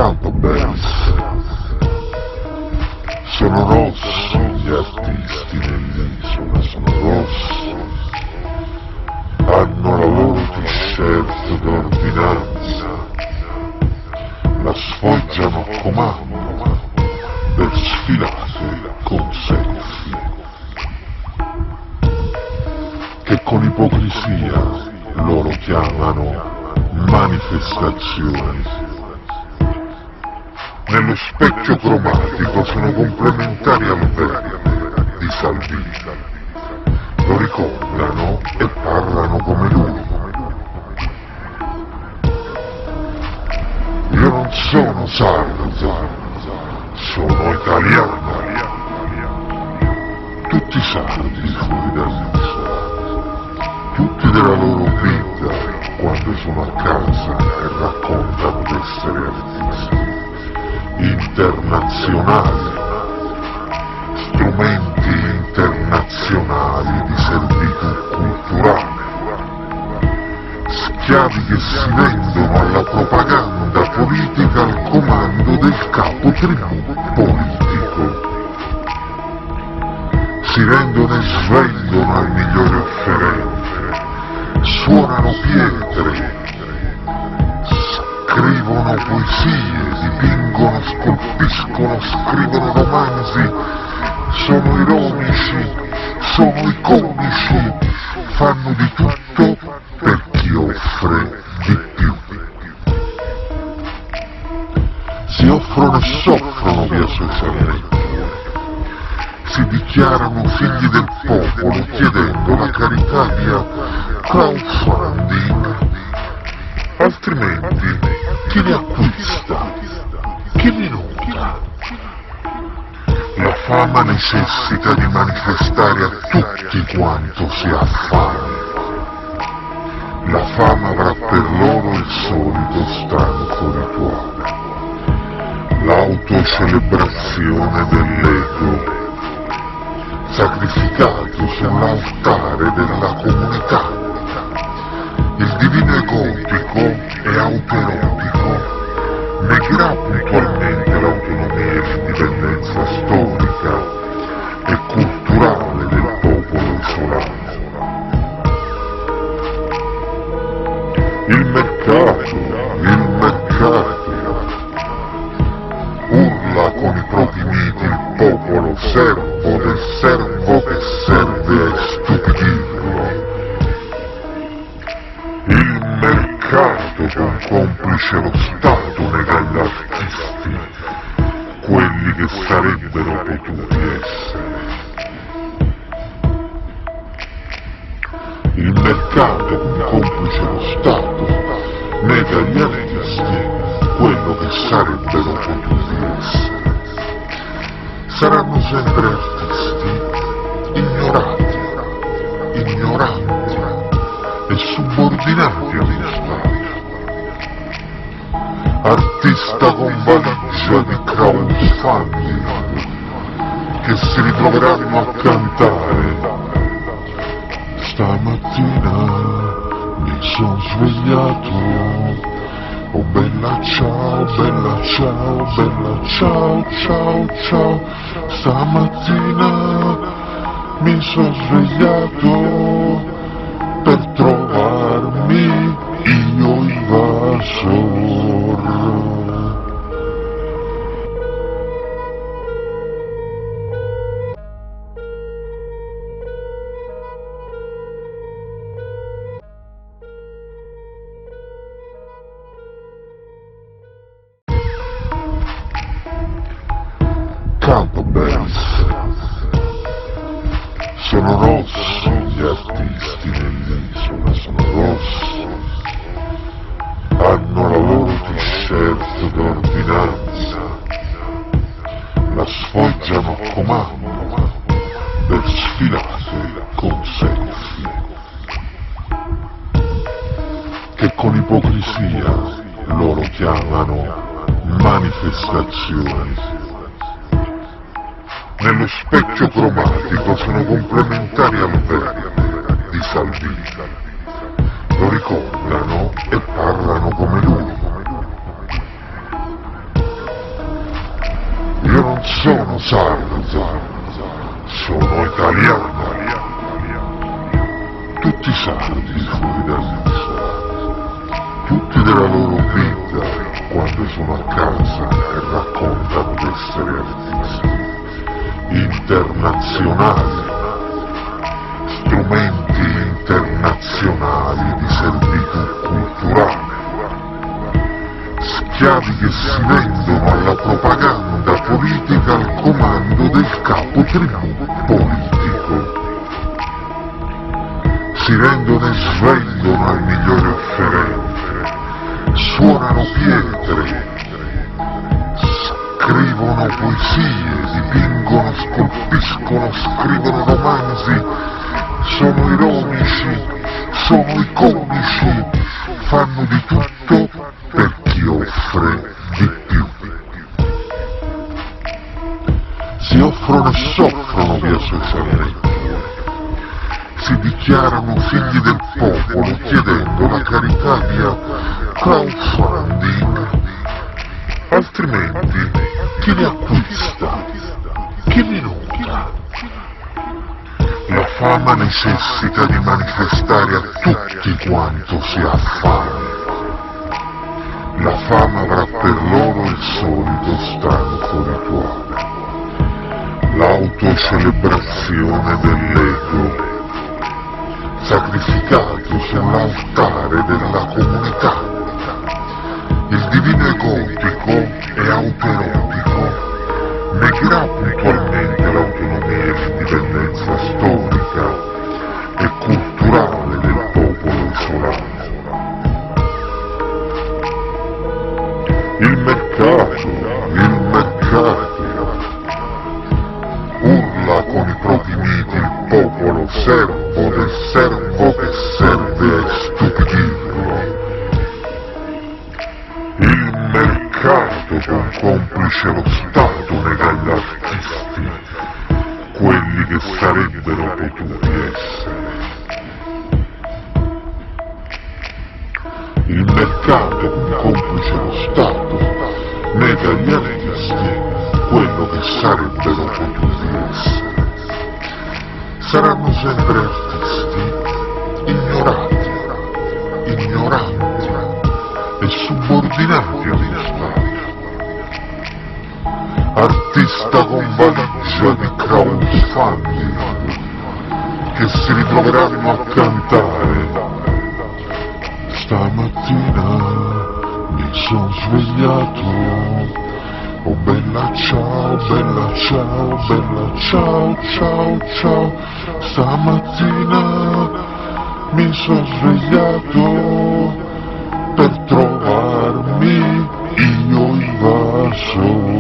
Campbell. Sono rossi gli artisti nell'isola, sono rossi, hanno la loro t-shirt d'ordinanza, la sfoggiano a comando per sfilate con selfie, che con ipocrisia loro chiamano manifestazioni. Nello specchio cromatico sono complementari al verde di Salvini, lo ricordano e parlano come lui. Io non sono sardo, sono italiano. Tutti sardi fuori dall'isola, tutti della loro vita quando sono a casa e raccontano di essere artisti internazionali, strumenti internazionali di servitù culturale, schiavi che si vendono alla propaganda politica al comando del capo tribù politico, si rendono e svendono al migliore offerente, suonano pietre, scrivono poesie, dipingono, scolpiscono, scrivono romanzi, sono ironici, sono iconici, fanno di tutto per chi offre di più. Si offrono e soffrono via social network, si dichiarano figli del popolo chiedendo la carità via crowdfunding, altrimenti chi li acquista? Chi li nutra? La fama necessita di manifestare a tutti quanto si ha fame. La fama avrà per loro il solito stanco rituale, l'autocelebrazione dell'ego, sacrificato sull'altare della comunità. Il divino egotico e autoerotico negherà puntualmente l'autonomia e l'indipendenza storica e culturale del popolo isolato. Il mercato urla con i propri miti il popolo servo del servo che serve a stupidirlo. Il mercato con complice lo Stato nega agli artisti quelli che sarebbero potuti essere. Il mercato con complice lo Stato nega agli artisti quello che sarebbero potuti essere. Saranno sempre artisti ignoranti e subordinati allo Stato. Artista con valigia di crowdfunding che si ritroveranno a cantare: stamattina mi son svegliato, oh bella ciao, bella ciao, bella ciao, ciao, ciao, stamattina mi son svegliato per trovarmi io invasor. Campbell. Sono rossi gli artisti nell'isola, sono rossi, hanno la loro t-shirt d'ordinanza, la sfoggiano a comando per sfilate con selfie, che con ipocrisia loro chiamano manifestazioni. Nello specchio cromatico sono complementari al verde di Salvini, lo ricordano e parlano come lui. tutti della loro vita quando sono a casa e raccontano di essere artisti internazionali, strumenti internazionali di servitù culturale, schiavi che si vendono alla propaganda politica al comando del capo tribù politico. Si rendono e svendono al migliore offerente, suonano pietre, scrivono poesie, dipingono, scolpiscono, scrivono romanzi, sono ironici, sono iconici, fanno di tutto per chi offre di più. Si offrono e soffrono via social network. Si dichiarano figli del popolo chiedendo la carità via crowdfunding, altrimenti chi li acquista? Chi li nutra? La fama necessita di manifestare a tutti quanto si ha fame. La fama avrà per loro il solito stanco rituale, l'autocelebrazione dell'ego, sacrificato sull'altare della comunità. Il divino egotico e autoerotico negherà puntualmente l'autonomia e l'indipendenza storica e culturale del popolo isolano. Il mercato urla con i propri miti il popolo servo del servo che serve a stupidirlo. Il mercato con complice lo Stato nega agli artisti quelli che sarebbero potuti essere. Il mercato con complice lo Stato nega agli artisti quello che sarebbero potuti essere. Saranno sempre artisti ignoranti e subordinati allo Stato. Artista con valigia di crowdfunding che si ritroveranno a cantare: stamattina mi son svegliato, oh bella ciao, bella ciao, bella ciao, ciao, ciao. Stamattina mi son svegliato per trovarmi io il vaso